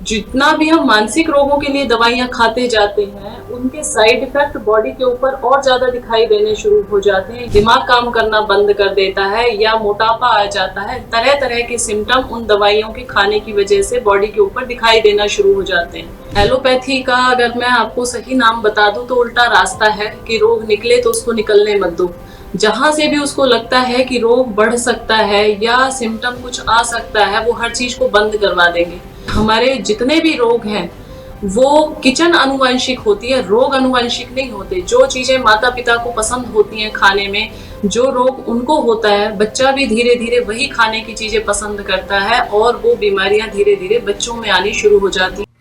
जितना भी हम मानसिक रोगों के लिए दवाइयाँ खाते जाते हैं, उनके साइड इफेक्ट बॉडी के ऊपर और ज़्यादा दिखाई देने शुरू हो जाते हैं। दिमाग काम करना बंद कर देता है या मोटापा आ जाता है। तरह तरह के सिम्टम उन दवाइयों के खाने की वजह से बॉडी के ऊपर दिखाई देना शुरू हो जाते हैं। एलोपैथी का अगर मैं आपको सही नाम बता दूं तो उल्टा रास्ता है कि रोग निकले तो उसको निकलने मत दो। जहां से भी उसको लगता है कि रोग बढ़ सकता है या सिम्टम कुछ आ सकता है, वो हर चीज को बंद करवा देंगे। हमारे जितने भी रोग हैं वो किचन अनुवांशिक होती है, रोग अनुवांशिक नहीं होते। जो चीजें माता पिता को पसंद होती हैं खाने में, जो रोग उनको होता है, बच्चा भी धीरे धीरे वही खाने की चीजें पसंद करता है और वो बीमारियां धीरे धीरे बच्चों में आनी शुरू हो जाती हैं।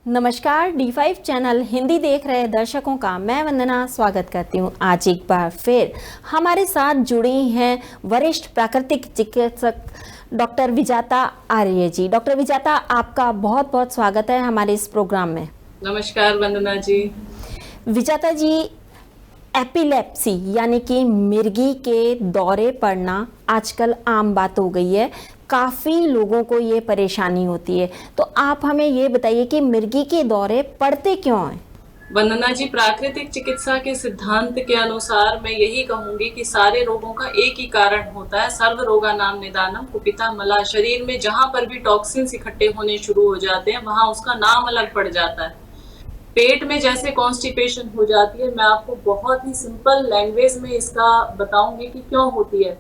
नमस्कार, D5 चैनल हिंदी देख रहे दर्शकों का मैं वंदना स्वागत करती हूं। आज एक बार फिर हमारे साथ जुड़ी हैं वरिष्ठ प्राकृतिक चिकित्सक डॉक्टर विजाता आर्य जी। डॉक्टर विजाता, आपका बहुत बहुत स्वागत है हमारे इस प्रोग्राम में। नमस्कार वंदना जी। विजाता जी, एपिलेप्सी यानी कि मिर्गी के दौरे पड़ना आजकल आम बात हो गई है। काफ़ी लोगों को ये परेशानी होती है, तो आप हमें ये बताइए कि मिर्गी के दौरे पड़ते क्यों हैं? वंदना जी, प्राकृतिक चिकित्सा के सिद्धांत के अनुसार मैं यही कहूंगी कि सारे रोगों का एक ही कारण होता है, सर्व रोगा नाम निदानम कुपिता मला। शरीर में जहां पर भी टॉक्सिन्स इकट्ठे होने शुरू हो जाते हैं वहां उसका नाम अलग पड़ जाता है। पेट में जैसे कॉन्स्टिपेशन हो जाती है, मैं आपको बहुत ही सिंपल लैंग्वेज में इसका बताऊंगी कि क्यों होती है।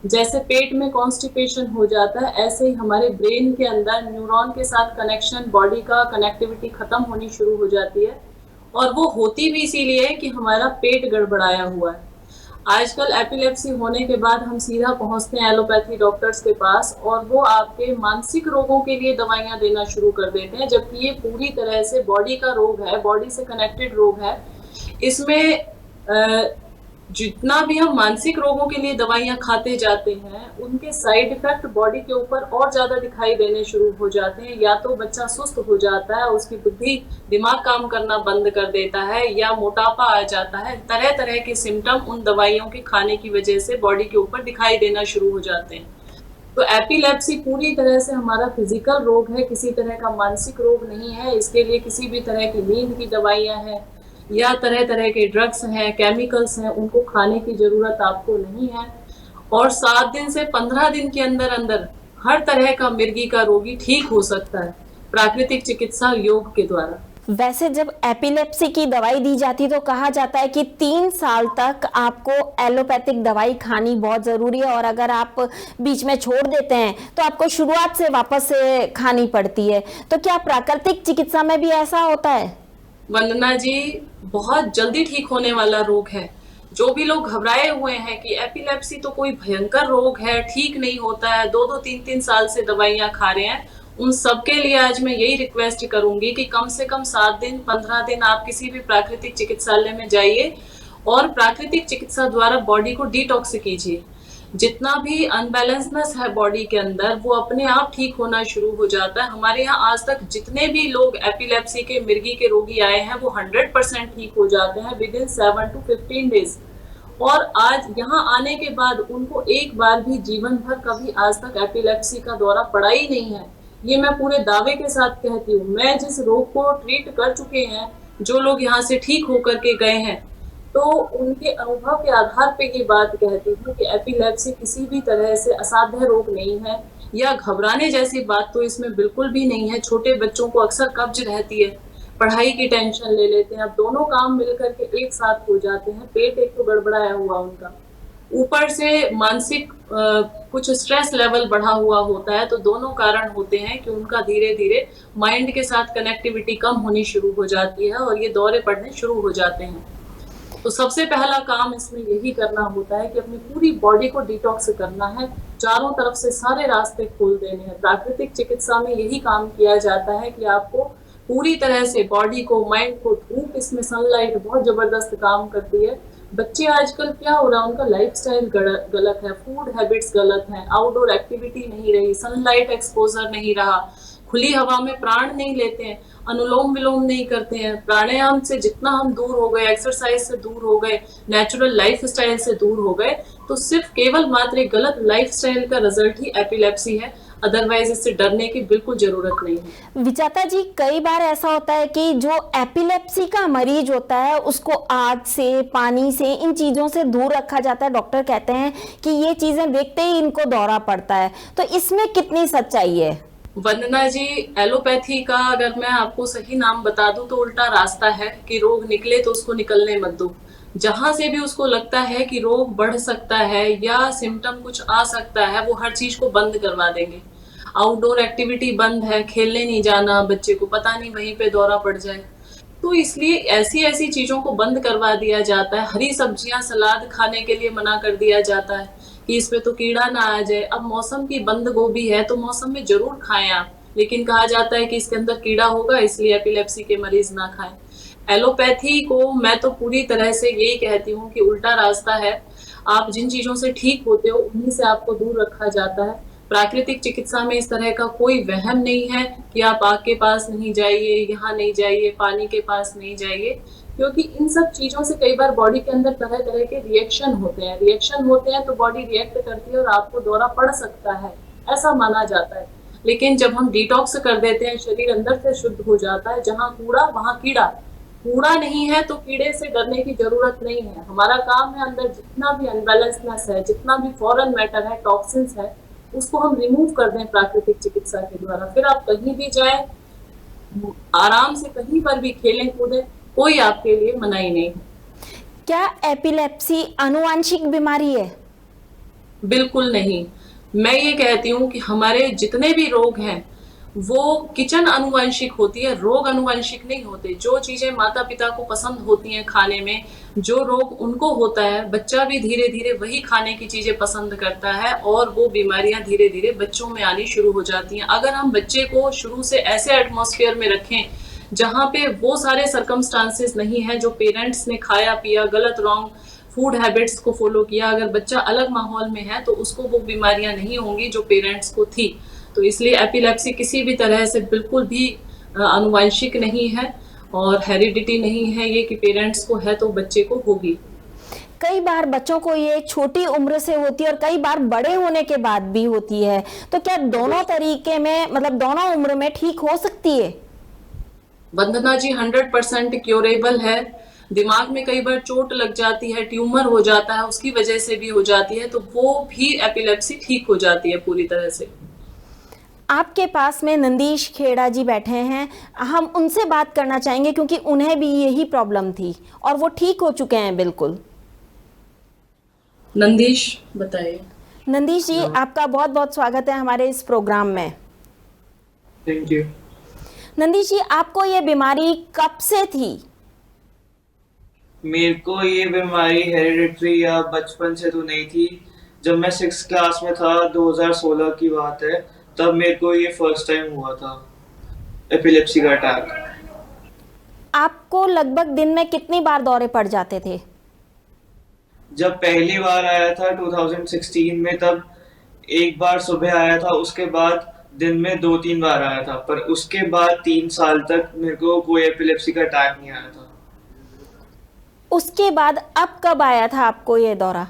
जैसे पेट में कॉन्स्टिपेशन हो जाता है, ऐसे ही हमारे ब्रेन के अंदर न्यूरॉन के साथ कनेक्शन, बॉडी का कनेक्टिविटी खत्म होनी शुरू हो जाती है। और वो होती भी इसीलिए कि हमारा पेट गड़बड़ाया हुआ है। आजकल एपिलेप्सी होने के बाद हम सीधा पहुंचते हैं एलोपैथी डॉक्टर्स के पास और वो आपके मानसिक रोगों के लिए दवाइयां देना शुरू कर देते हैं, जबकि ये पूरी तरह से बॉडी का रोग है, बॉडी से कनेक्टेड रोग है। इसमें जितना भी हम मानसिक रोगों के लिए दवाइयां खाते जाते हैं, उनके साइड इफेक्ट बॉडी के ऊपर और ज्यादा दिखाई देने शुरू हो जाते हैं। या तो बच्चा सुस्त हो जाता है, उसकी बुद्धि, दिमाग काम करना बंद कर देता है या मोटापा आ जाता है। तरह तरह के सिम्टम उन दवाइयों के खाने की वजह से बॉडी के ऊपर दिखाई देना शुरू हो जाते हैं। तो एपिलेप्सी पूरी तरह से हमारा फिजिकल रोग है, किसी तरह का मानसिक रोग नहीं है। इसके लिए किसी भी तरह की नींद की दवाइयां हैं या तरह तरह के ड्रग्स हैं, केमिकल्स हैं, उनको खाने की जरूरत आपको नहीं है। और 7 दिन से 15 दिन के अंदर अंदर हर तरह का मिर्गी का रोगी ठीक हो सकता है प्राकृतिक चिकित्सा योग के द्वारा। वैसे जब एपिलेप्सी की दवाई दी जाती है तो कहा जाता है कि 3 साल तक आपको एलोपैथिक दवाई खानी बहुत ज़रूरी है, और अगर आप बीच में छोड़ देते हैं तो आपको शुरुआत से वापस से खानी पड़ती है। तो क्या प्राकृतिक चिकित्सा में भी ऐसा होता है? वंदना जी, बहुत जल्दी ठीक होने वाला रोग है। जो भी लोग घबराए हुए हैं कि एपिलेप्सी तो कोई भयंकर रोग है, ठीक नहीं होता है, 2-2, 3-3 साल से दवाइयां खा रहे हैं, उन सबके लिए आज मैं यही रिक्वेस्ट करूंगी कि कम से कम 7 दिन 15 दिन आप किसी भी प्राकृतिक चिकित्सालय में जाइए और प्राकृतिक चिकित्सा द्वारा बॉडी को डिटॉक्स कीजिए। जितना भी अनबैलेंसनेस है बॉडी के अंदर वो अपने आप ठीक होना शुरू हो जाता है। हमारे यहाँ आज तक जितने भी लोग एपिलेप्सी के मिर्गी के रोगी आए हैं वो 100% ठीक हो जाते हैं विद इन 7 to 15 डेज। और आज यहाँ आने के बाद उनको एक बार भी जीवन भर कभी आज तक एपिलेप्सी का दौरा पड़ा ही नहीं है। ये मैं पूरे दावे के साथ कहती हूँ। मैं जिस रोग को ट्रीट कर चुके हैं, जो लोग यहाँ से ठीक होकर के गए हैं, तो उनके अनुभव के आधार पे ये बात कहती हूँ कि एपिलेप्सी किसी भी तरह से असाध्य रोग नहीं है या घबराने जैसी बात तो इसमें बिल्कुल भी नहीं है। छोटे बच्चों को अक्सर कब्ज रहती है, पढ़ाई की टेंशन ले लेते हैं, अब दोनों काम मिलकर के एक साथ हो जाते हैं। पेट एक तो गड़बड़ाया हुआ उनका, ऊपर से मानसिक कुछ स्ट्रेस लेवल बढ़ा हुआ होता है, तो दोनों कारण होते हैं कि उनका धीरे धीरे माइंड के साथ कनेक्टिविटी कम होनी शुरू हो जाती है और ये दौरे पड़ने शुरू हो जाते हैं। तो सबसे पहला काम इसमें यही करना होता है कि अपनी पूरी बॉडी को डिटॉक्स करना है, चारों तरफ से सारे रास्ते खोल देने हैं। प्राकृतिक चिकित्सा में यही काम किया जाता है कि आपको पूरी तरह से बॉडी को, माइंड को, धूप, इसमें सनलाइट बहुत जबरदस्त काम करती है। बच्चे आजकल क्या हो रहा है, उनका लाइफस्टाइल गलत है, फूड हैबिट्स गलत हैं, आउटडोर एक्टिविटी नहीं रही, सनलाइट एक्सपोजर नहीं रहा, खुली हवा में प्राण नहीं लेते हैं, अनुलोम विलोम नहीं करते हैं, प्राणायाम से जितना हम दूर हो गए, एक्सरसाइज से दूर हो गए, नेचुरल लाइफ स्टाइल से दूर हो गए, तो सिर्फ केवल मात्र एक गलत लाइफ स्टाइल का रिजल्ट ही एपिलेप्सी है। अदरवाइज इससे डरने की बिल्कुल जरूरत नहीं है। विजाता जी, कई बार ऐसा होता है कि जो एपिलेप्सी का मरीज होता है उसको आग से, पानी से, इन चीजों से दूर रखा जाता है। डॉक्टर कहते हैं कि ये चीजें देखते ही इनको दौरा पड़ता है, तो इसमें कितनी सच्चाई है? वंदना जी, एलोपैथी का अगर मैं आपको सही नाम बता दूं तो उल्टा रास्ता है कि रोग निकले तो उसको निकलने मत दो। जहां से भी उसको लगता है कि रोग बढ़ सकता है या सिम्टम कुछ आ सकता है, वो हर चीज को बंद करवा देंगे। आउटडोर एक्टिविटी बंद है, खेलने नहीं जाना, बच्चे को पता नहीं वहीं पे दौरा पड़ जाए, तो इसलिए ऐसी ऐसी चीजों को बंद करवा दिया जाता है। हरी सब्जियां, सलाद खाने के लिए मना कर दिया जाता है कि इसमें तो कीड़ा ना आ जाए। अब मौसम की बंद गोभी है तो मौसम में जरूर खाएं आप, लेकिन कहा जाता है कि इसके अंदर कीड़ा होगा इसलिए एपिलेप्सी के मरीज ना खाएं। एलोपैथी को मैं तो पूरी तरह से यही कहती हूँ कि उल्टा रास्ता है। आप जिन चीजों से ठीक होते हो उन्हीं से आपको दूर रखा जाता है। प्राकृतिक चिकित्सा में इस तरह का कोई वहम नहीं है कि आप आग के पास नहीं जाइए, यहाँ नहीं जाइए, पानी के पास नहीं जाइए, क्योंकि इन सब चीजों से कई बार बॉडी के अंदर तरह तरह के रिएक्शन होते हैं तो बॉडी रिएक्ट करती है और आपको दौरा पड़ सकता है, ऐसा माना जाता है। लेकिन जब हम डिटॉक्स कर देते हैं, शरीर अंदर से शुद्ध हो जाता है। जहाँ कूड़ा वहाँ कीड़ा, कूड़ा नहीं है तो कीड़े से डरने की जरूरत नहीं है। हमारा काम है अंदर जितना भी अनबैलेंसनेस है, जितना भी फॉरेन मैटर है, टॉक्सिन्स है, उसको हम रिमूव कर दें प्राकृतिक चिकित्सा के द्वारा। फिर आप कहीं भी जाए, आराम से कहीं पर भी खेलें कूदें, कोई आपके लिए मनाही नहीं है। क्या एपिलेप्सी आनुवंशिक बीमारी है? बिल्कुल नहीं। मैं ये कहती हूँ कि हमारे जितने भी रोग हैं वो किचन अनुवंशिक होती है, रोग अनुवंशिक नहीं होते। जो चीजें माता पिता को पसंद होती हैं खाने में, जो रोग उनको होता है, बच्चा भी धीरे धीरे वही खाने की चीजें पसंद करता है और वो बीमारियां धीरे धीरे बच्चों में आनी शुरू हो जाती हैं। अगर हम बच्चे को शुरू से ऐसे एटमॉस्फेयर में रखें जहाँ पे वो सारे सर्कमस्टांसेस नहीं है जो पेरेंट्स ने खाया पिया, गलत रॉन्ग फूड हैबिट्स को फॉलो किया, अगर बच्चा अलग माहौल में है तो उसको वो बीमारियां नहीं होंगी जो पेरेंट्स को थी। तो इसलिए एपिलेप्सी किसी भी तरह से बिल्कुल भी आनुवंशिक नहीं है और हेरिडिटी नहीं है ये कि पेरेंट्स को है तो बच्चे को होगी। कई बार बच्चों को ये छोटी उम्र से होती है और कई बार बड़े होने के बाद भी होती है, तो क्या दोनों तरीके में, मतलब दोनों उम्र में ठीक हो सकती है? वंदना जी, 100% क्योरेबल है। दिमाग में कई बार चोट लग जाती है, ट्यूमर हो जाता है, उसकी वजह से भी हो जाती है, तो वो भी एपिलेप्सी ठीक हो जाती है पूरी तरह से। आपके पास में नंदीश खेड़ा जी बैठे हैं, हम उनसे बात करना चाहेंगे क्योंकि उन्हें भी यही प्रॉब्लम थी और वो ठीक हो चुके हैं बिल्कुल। नंदीश बताइए। नंदीश जी, आपका बहुत बहुत स्वागत है हमारे इस प्रोग्राम में। Thank you. नंदीश जी, आपको ये बीमारी कब से थी? मेरे को ये बीमारी हेरिडिटरी या बचपन से तो नहीं थी। जब मैं 6th क्लास में था, 2016 की बात है, तब मेरे को ये फर्स्ट टाइम हुआ था एपिलेप्सी का अटैक। आपको लगभग दिन में कितनी बार दौरे पड़ जाते थे? जब पहली बार आया था 2016 में, तब एक बार सुबह आया था, उसके बाद दिन में 2-3 बार आया था, पर उसके बाद 3 साल तक मेरे को कोई एपिलेप्सी का अटैक नहीं आया था। उसके बाद अब कब आया था आपको ये दौरा?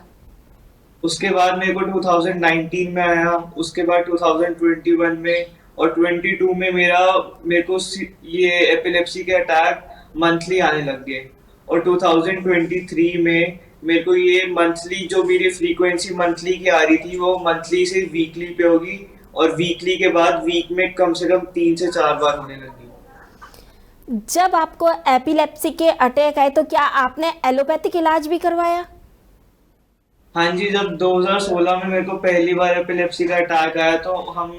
उसके बाद मेरे को 2019 में आया, उसके बाद 2021 में और 22 में मेरे को ये एपिलेप्सी के अटैक मंथली आने लग गए। और 2023 में मेरे को ये मंथली, जो मेरी फ्रीक्वेंसी मंथली की आ रही थी, वो मंथली से वीकली पे होगी और वीकली के बाद वीक में कम से कम 3 से 4 बार होने लगी। जब आपको एपिलेप्सी के अटैक आए तो क्या आपने एलोपैथिक इलाज भी करवाया? हाँ जी, जब 2016 में मेरे को पहली बार एपिलेप्सी का अटैक आया तो हम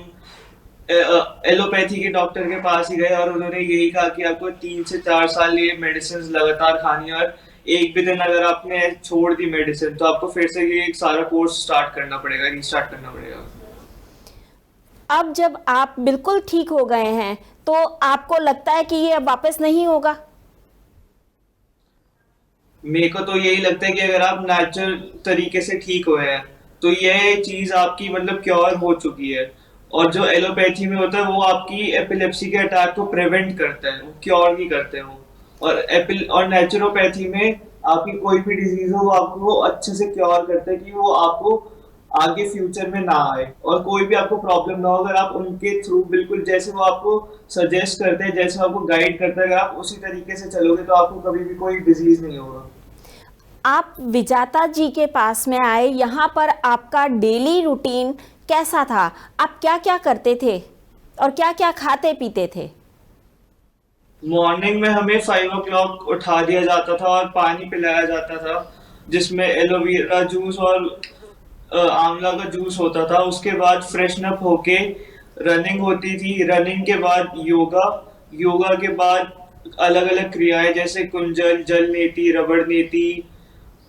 एलोपैथी के डॉक्टर के पास ही गए और उन्होंने यही कहा कि आपको 3 से 4 साल ये मेडिसिन लगातार खानी है और एक भी दिन अगर आपने छोड़ दी मेडिसिन तो आपको फिर से ये सारा कोर्स स्टार्ट करना पड़ेगा, रीस्टार्ट करना पड़ेगा। अब जब आप बिल्कुल ठीक हो गए हैं तो आपको लगता है कि ये अब वापस नहीं होगा? मेरे को तो यही लगता है कि अगर आप नेचुरल तरीके से ठीक हुए हैं तो यह चीज आपकी मतलब क्योर हो चुकी है और जो एलोपैथी में होता है वो आपकी एपिलेप्सी के अटैक को प्रिवेंट करता है, वो क्योर नहीं करते हैं वो। और नेचुरोपैथी में आपकी कोई भी डिजीज हो वो आपको अच्छे से क्योर करता है कि वो आपको आगे फ्यूचर में ना आए, और कोई भी आपको प्रॉब्लम ना हो अगर आप उनके थ्रू बिल्कुल जैसे वो आपको सजेस्ट करते हैं, जैसे वो आपको गाइड करते हैं, अगर आप उसी तरीके से चलोगे तो आपको कभी भी कोई डिजीज नहीं होगा। आप विजाता जी के पास में आए, यहाँ पर आपका डेली रूटीन कैसा था? आप क्या क्या करते थे और क्या क्या खाते पीते थे? मॉर्निंग में हमें 5 o'clock उठा दिया जाता था और पानी पिलाया जाता था, जिसमें एलोवेरा जूस और आंवला का जूस होता था। उसके बाद फ्रेशन अप होके रनिंग होती थी, रनिंग के बाद योगा, योगा के बाद अलग अलग क्रियाएं जैसे कुंजल, जल नीति, रबड़ नीति,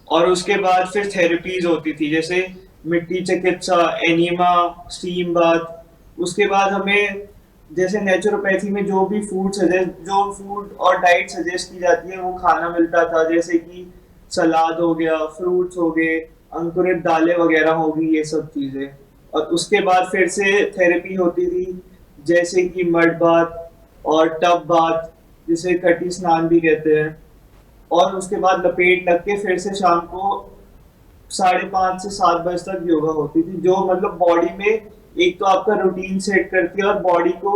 और उसके बाद फिर थेरेपीज होती थी जैसे मिट्टी चिकित्सा, एनीमा, स्टीम बाथ। उसके बाद हमें जैसे नेचुरोपैथी में जो भी जो फूड और डाइट सजेस्ट की जाती है वो खाना मिलता था, जैसे कि सलाद हो गया, फ्रूट्स हो गए, अंकुरित दालें वगैरह होगी, ये सब चीजें। और उसके बाद फिर से थेरेपी होती थी जैसे कि मड बाथ और टब बाथ, जिसे कटी स्नान भी कहते हैं। और उसके बाद लपेट लग के फिर से शाम को 5:30 से 7 बजे तक योगा होती थी, जो मतलब बॉडी में एक तो आपका रूटीन सेट करती है और बॉडी को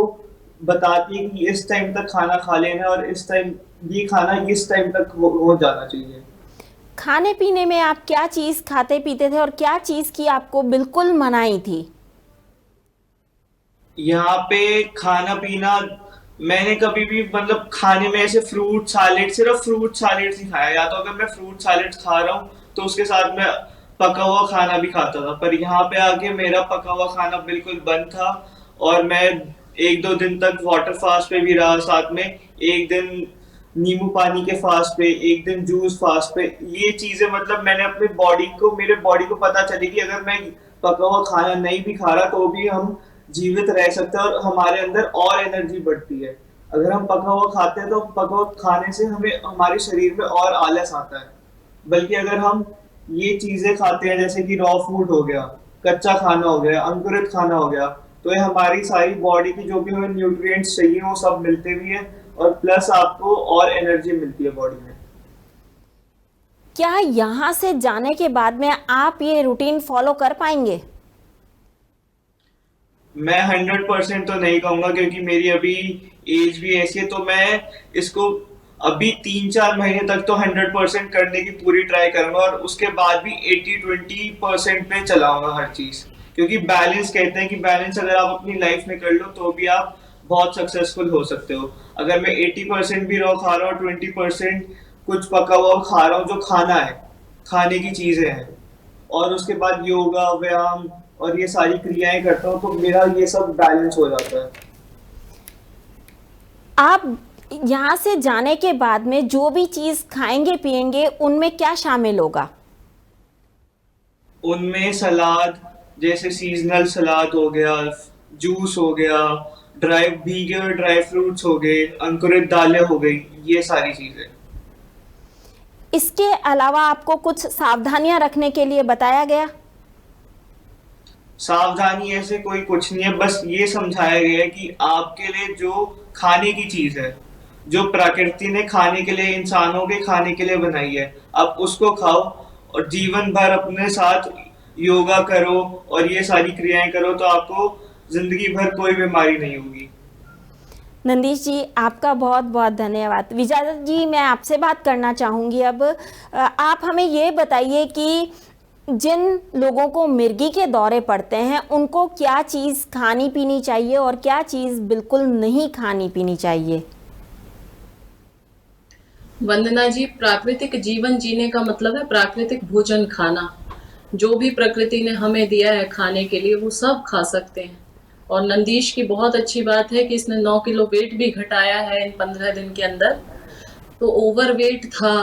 बताती है कि इस टाइम तक खाना खा लेना और इस टाइम ये खाना इस टाइम तक हो जाना चाहिए। खाने पीने में आप क्या चीज़ खाते पीते थे और क्या चीज़ की आपको बिल्कुल मनाही थी? यहाँ पे खाना पीना मैंने कभी भी मतलब खाने में ऐसे फ्रूट सैलेड, सिर्फ फ्रूट सैलेड ही खाया, या तो अगर मैं फ्रूट सैलेड खा रहा हूँ तो उसके साथ मैं पका हुआ खाना भी खाता था। पर यहाँ पे आके मेरा पका हुआ खाना बिल्कुल बंद था और मैं 1-2 दिन तक वाटर फास्ट पे भी रहा, साथ में एक दिन नींबू पानी के फास्ट पे, एक दिन जूस फास्ट पे। ये चीजें मतलब मैंने अपने मेरे बॉडी को पता चली कि अगर मैं पका हुआ खाना नहीं भी खा रहा तो भी हम जीवित रह सकते हैं और हमारे अंदर और एनर्जी बढ़ती है। अगर हम पका हुआ खाते हैं तो पका हुआ खाने से हमें हमारे शरीर में और आलस आता है, बल्कि अगर हम ये चीजें खाते हैं जैसे कि रॉ फूड हो गया, कच्चा खाना हो गया, अंकुरित खाना हो गया, तो ये हमारी सारी बॉडी की जो भी हमें न्यूट्रिएंट्स चाहिए वो सब मिलते भी है और प्लस आपको और एनर्जी मिलती है बॉडी में। क्या यहाँ से जाने के बाद में आप ये रूटीन फॉलो कर पाएंगे? मैं 100% तो नहीं कहूंगा क्योंकि मेरी अभी एज भी ऐसी है, तो मैं इसको अभी 3-4 महीने तक तो 100% करने की पूरी ट्राई करूंगा और उसके बाद भी 80-20% पे चलाऊंगा हर चीज, क्योंकि बैलेंस कहते हैं कि बैलेंस अगर आप अपनी लाइफ में कर लो तो भी आप बहुत सक्सेसफुल हो सकते हो। अगर मैं 80% भी रॉ खा रहा हूँ, 20% कुछ पका हुआ खा रहा हूँ जो खाना है, खाने की चीजें हैं, और उसके बाद योगा, व्यायाम और ये सारी क्रियाएं करता हूँ तो मेरा ये सब बैलेंस हो जाता है। आप यहाँ से जाने के बाद में जो भी चीज़ खाएंगे पिएंगे उनमें क्या शामिल होगा? उनमें सलाद, जैसे सीजनल सलाद हो गया, जूस हो गया, भीगे हुए ड्राई फ्रूट्स हो गए, अंकुरित दालें हो गई, ये सारी चीजें। इसके अलावा आपको कुछ सावधानियां रखने के लिए बताया गया? सावधानी ऐसे कोई कुछ नहीं है, बस ये समझाया गया है कि आपके लिए जो खाने की चीज है, जो प्रकृति ने खाने के लिए, इंसानों के खाने के लिए बनाई है, आप उसको खाओ और जीवन भर अपने साथ योगा करो और ये सारी क्रियाएं करो तो आपको जिंदगी भर कोई बीमारी नहीं होगी। नंदीश जी, आपका बहुत बहुत धन्यवाद। विजय जी, मैं आपसे बात करना चाहूँगी अब। आप हमें ये बताइए कि जिन लोगों को मिर्गी के दौरे पड़ते हैं उनको क्या चीज़ खानी पीनी चाहिए और क्या चीज़ बिल्कुल नहीं खानी पीनी चाहिए? वंदना जी, प्राकृतिक जीवन जीने का मतलब है प्राकृतिक भोजन खाना। जो भी प्रकृति ने हमें दिया है खाने के लिए वो सब खा सकते हैं। और नंदीश की बहुत अच्छी बात है कि इसने 9 किलो वेट भी घटाया है इन 15 दिन के अंदर। तो ओवरवेट था,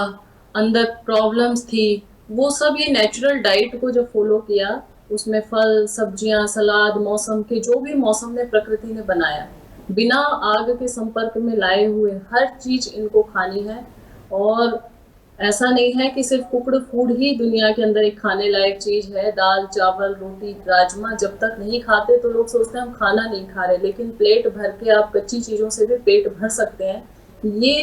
अंदर प्रॉब्लम्स थी, वो सब ये नेचुरल डाइट को जो फॉलो किया, उसमें फल, सब्जियां, सलाद, मौसम के जो भी मौसम में प्रकृति ने बनाया, बिना आग के संपर्क में लाए हुए हर चीज इनको खानी है। और ऐसा नहीं है कि सिर्फ कुकड़ फूड ही दुनिया के अंदर एक खाने लायक चीज है। दाल चावल रोटी राजमा जब तक नहीं खाते तो लोग सोचते हैं हम खाना नहीं खा रहे, लेकिन प्लेट भर के आप कच्ची चीजों से भी पेट भर सकते हैं। ये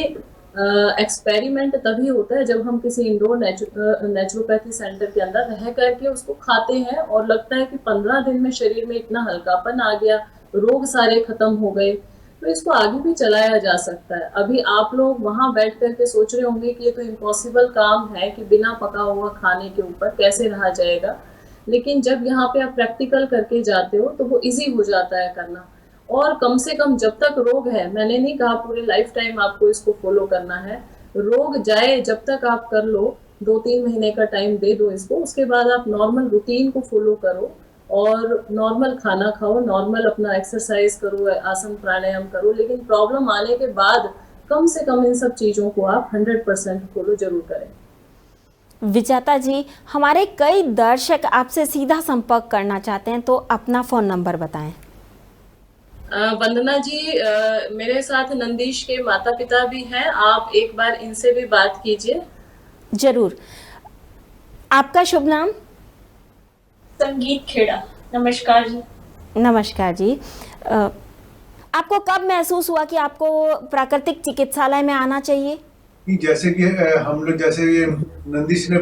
एक्सपेरिमेंट तभी होता है जब हम किसी इंडोर नेचुरोपैथी सेंटर के अंदर रह करके उसको खाते हैं और लगता है कि 15 दिन में शरीर में इतना हल्कापन आ गया, रोग सारे खत्म हो गए। तो इसको आगे भी चलाया जा सकता है। अभी आप लोग वहां बैठ करके सोच रहे होंगे कि ये तो इम्पॉसिबल काम है कि बिना पका हुआ खाने के ऊपर कैसे रहा जाएगा, लेकिन जब यहाँ पे आप प्रैक्टिकल करके जाते हो तो वो इजी हो जाता है करना। और कम से कम जब तक रोग है, मैंने नहीं कहा पूरे लाइफ टाइम आपको इसको फॉलो करना है, रोग जाए जब तक आप कर लो, 2-3 महीने का टाइम दे दो इसको, उसके बाद आप नॉर्मल रूटीन को फॉलो करो और नॉर्मल खाना खाओ, नॉर्मल अपना एक्सरसाइज करो, आसन प्राणायाम करो, लेकिन प्रॉब्लम आने के बाद कम से कम इन सब चीज़ों को आप 100% फॉलो जरूर करें। विजेता जी, हमारे कई दर्शक आपसे सीधा संपर्क करना चाहते हैं, तो अपना फ़ोन नंबर बताएं। वंदना जी, मेरे साथ नंदीश के माता पिता भी हैं, आप एक बार इनसे भी बात कीजिए। जरूर। आपका शुभ नाम? संगीत खेड़ा। नमस्कार जी। नमस्कार जी। आपको कब महसूस हुआ कि आपको प्राकृतिक चिकित्सालय में आना चाहिए? कि जैसे कि हम लोग, जैसे ये नंदीश ने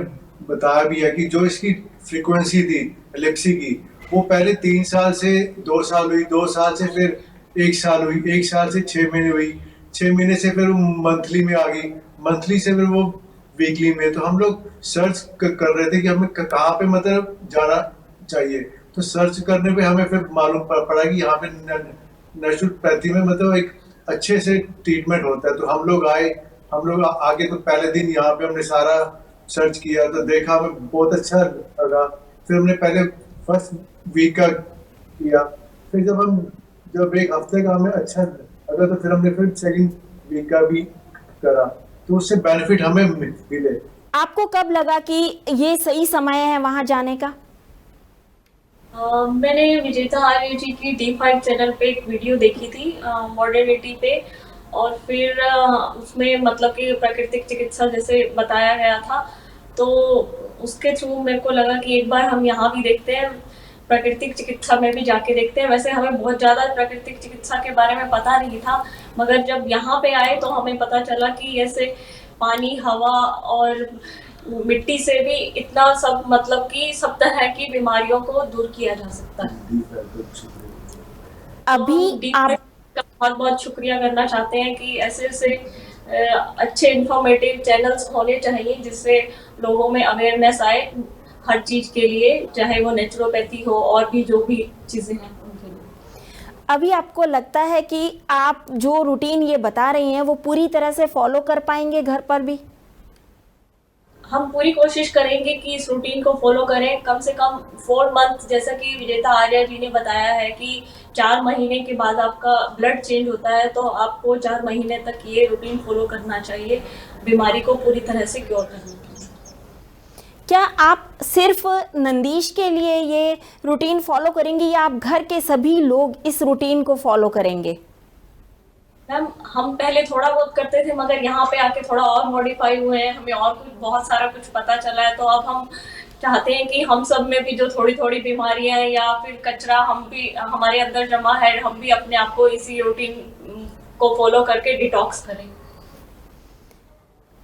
बताया भी है कि जो इसकी फ्रीक्वेंसी थी एपिलेप्सी की, वो पहले 3 साल से 2 साल हुई, 2 साल से फिर 1 साल हुई, 1 साल से 6 महीने हुई, 6 महीने से फिर मंथली में आ गई, मंथली से फिर वो वीकली में। तो हम लोग सर्च कर रहे थे कि हमें कहाँ पे मतलब जाना चाहिए। तो सर्च करने पे हमें फिर मालूम पड़ा कि यहाँ पे नेचुरोपैथी में मतलब एक अच्छे से ट्रीटमेंट होता है। तो हम लोग आए, हम लोग आगे, तो पहले दिन यहाँ पे हमने सारा सर्च किया तो देखा, हमें बहुत अच्छा लगा। फिर हमने पहले फर्स्ट वीक का किया, फिर जब 1 हफ्ते का हमें अच्छा लगा तो फिर हमने फिर सेकंड वीक का भी करा, तो उससे बेनिफिट हमें मिले। आपको कब लगा कि ये सही समय है वहां जाने का? मैंने विजेता आर्य जी की D5 चैनल पे एक वीडियो देखी थी मॉडर्निटी पे, और फिर उसमें मतलब कि प्राकृतिक चिकित्सा जैसे बताया गया था, तो उसके थ्रू मेरे को लगा कि एक बार हम यहाँ भी देखते हैं, प्राकृतिक चिकित्सा में भी जाके देखते हैं। वैसे हमें बहुत ज़्यादा प्राकृतिक चिकित्सा के बारे में पता नहीं था, मगर जब यहाँ पे आए तो हमें पता चला कि ऐसे पानी, हवा और मिट्टी से भी इतना सब मतलब कि सब तरह की बीमारियों को दूर किया जा सकता है। अभी आप का बहुत बहुत शुक्रिया करना चाहते हैं कि ऐसे ऐसे अच्छे इंफॉर्मेटिव चैनल्स होने चाहिए जिससे लोगों में अवेयरनेस आए हर चीज के लिए, चाहे वो नेचुरोपैथी हो और भी जो भी चीजें हैं उनके लिए। अभी आपको लगता है कि आप जो रूटीन ये बता रही हैं वो पूरी तरह से फॉलो कर पाएंगे घर पर भी? हम पूरी कोशिश करेंगे कि इस रूटीन को फॉलो करें, कम से कम 4 मंथ, जैसा कि विजेता आर्या जी ने बताया है कि 4 महीने के बाद आपका ब्लड चेंज होता है, तो आपको 4 महीने तक ये रूटीन फॉलो करना चाहिए बीमारी को पूरी तरह से क्योर करने के लिए। क्या आप सिर्फ नंदीश के लिए ये रूटीन फॉलो करेंगे या आप घर के सभी लोग इस रूटीन को फॉलो करेंगे? मैम, हम पहले थोड़ा बहुत करते थे, मगर यहाँ पे आके थोड़ा और मॉडिफाई हुए हैं, हमें और कुछ बहुत सारा कुछ पता चला है, तो अब हम चाहते हैं कि हम सब में भी जो थोड़ी थोड़ी बीमारियां हैं या फिर कचरा हम भी हमारे अंदर जमा है, हम भी अपने आप को इसी रूटीन को फॉलो करके डिटॉक्स करें।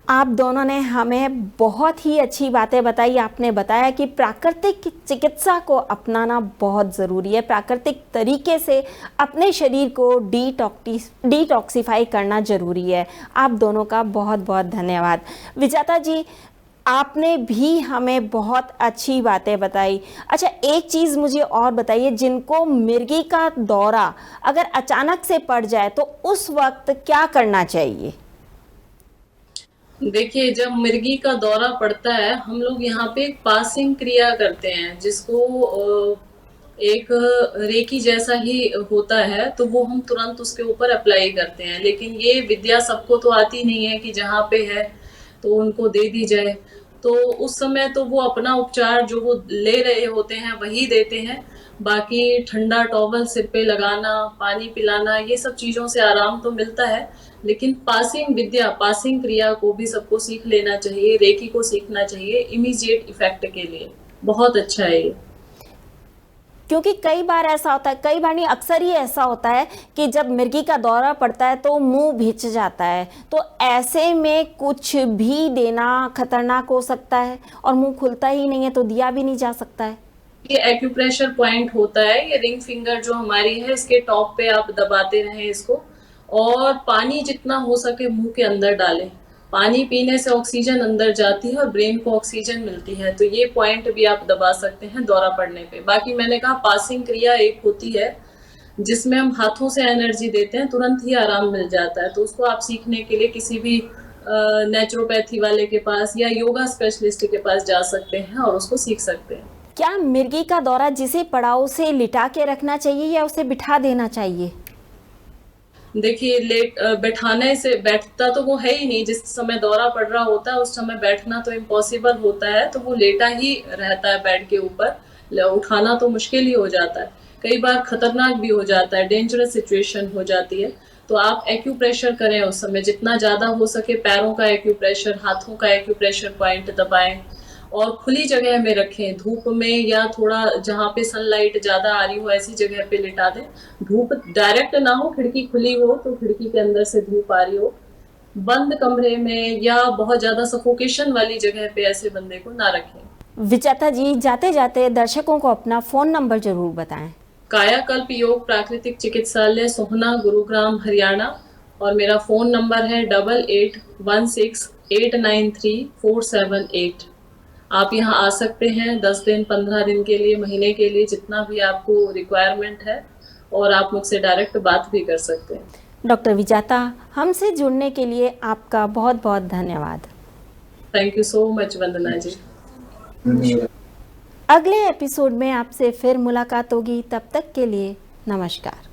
आप दोनों ने हमें बहुत ही अच्छी बातें बताई। आपने बताया कि प्राकृतिक चिकित्सा को अपनाना बहुत ज़रूरी है, प्राकृतिक तरीके से अपने शरीर को डिटॉक्सिफाई करना ज़रूरी है। आप दोनों का बहुत बहुत धन्यवाद। विजेता जी, आपने भी हमें बहुत अच्छी बातें बताई। अच्छा, एक चीज़ मुझे और बताइए, जिनको मिर्गी का दौरा अगर अचानक से पड़ जाए तो उस वक्त क्या करना चाहिए? देखिए, जब मिर्गी का दौरा पड़ता है, हम लोग यहाँ पे एक पासिंग क्रिया करते हैं जिसको एक रेकी जैसा ही होता है, तो वो हम तुरंत उसके ऊपर अप्लाई करते हैं। लेकिन ये विद्या सबको तो आती नहीं है कि जहाँ पे है तो उनको दे दी जाए, तो उस समय तो वो अपना उपचार जो वो ले रहे होते हैं वही देते हैं। बाकी ठंडा टॉवल सिर पे लगाना, पानी पिलाना, ये सब चीज़ों से आराम तो मिलता है, लेकिन पासिंग विद्या, पासिंग क्रिया को भी सबको सीख लेना चाहिए, रेकी को सीखना चाहिए इमीडिएट इफेक्ट के लिए। बहुत अच्छा है ये। क्योंकि कई बार ऐसा होता है, कई बार नहीं, अक्सर ही ऐसा होता है कि जब मिर्गी का दौरा पड़ता है तो मुंह भिज जाता है, तो ऐसे में कुछ भी देना खतरनाक हो सकता है और मुंह खुलता ही नहीं है तो दिया भी नहीं जा सकता है। ये एक्यूप्रेशर पॉइंट होता है, ये रिंग फिंगर जो हमारी है इसके टॉप पे आप दबाते रहें इसको, और पानी जितना हो सके मुंह के अंदर डालें। पानी पीने से ऑक्सीजन अंदर जाती है और ब्रेन को ऑक्सीजन मिलती है, तो ये पॉइंट भी आप दबा सकते हैं दौरा पड़ने पे। बाकी मैंने कहा पासिंग क्रिया एक होती है जिसमें हम हाथों से एनर्जी देते हैं, तुरंत ही आराम मिल जाता है, तो उसको आप सीखने के लिए किसी भी नेचुरोपैथी वाले के पास या योगा स्पेशलिस्ट के पास जा सकते हैं और उसको सीख सकते हैं। क्या मिर्गी का दौरा जिसे पड़ा उसे लिटा के रखना चाहिए या उसे बिठा देना चाहिए? देखिए, बैठाने से, बैठता तो वो है ही नहीं, जिस समय दौरा पड़ रहा होता है उस समय बैठना तो इम्पॉसिबल होता है, तो वो लेटा ही रहता है बेड के ऊपर, उठाना तो मुश्किल ही हो जाता है, कई बार खतरनाक भी हो जाता है, डेंजरस सिचुएशन हो जाती है। तो आप एक्यूप्रेशर करें उस समय, जितना ज़्यादा हो सके पैरों का एक्यूप्रेशर, हाथों का एक्यूप्रेशर पॉइंट दबाएं और खुली जगह में रखें, धूप में या थोड़ा जहाँ पे सनलाइट ज़्यादा आ रही हो ऐसी जगह पे लिटा दें। धूप डायरेक्ट ना हो, खिड़की खुली हो तो खिड़की के अंदर से धूप आ रही हो, बंद कमरे में या बहुत ज़्यादा सफोकेशन वाली जगह पे ऐसे बंदे को ना रखें। विजेता जी, जाते जाते दर्शकों को अपना फ़ोन नंबर जरूर बताएं। कायाकल्प योग प्राकृतिक चिकित्सालय सोहना, गुरुग्राम, हरियाणा, और मेरा फ़ोन नंबर है 8816893478। आप यहाँ आ सकते हैं 10 दिन, 15 दिन के लिए, महीने के लिए, जितना भी आपको रिक्वायरमेंट है, और आप मुझसे डायरेक्ट बात भी कर सकते हैं। डॉक्टर विजेता, हमसे जुड़ने के लिए आपका बहुत बहुत धन्यवाद। थैंक यू सो मच वंदना जी। अगले एपिसोड में आपसे फिर मुलाकात होगी, तब तक के लिए नमस्कार।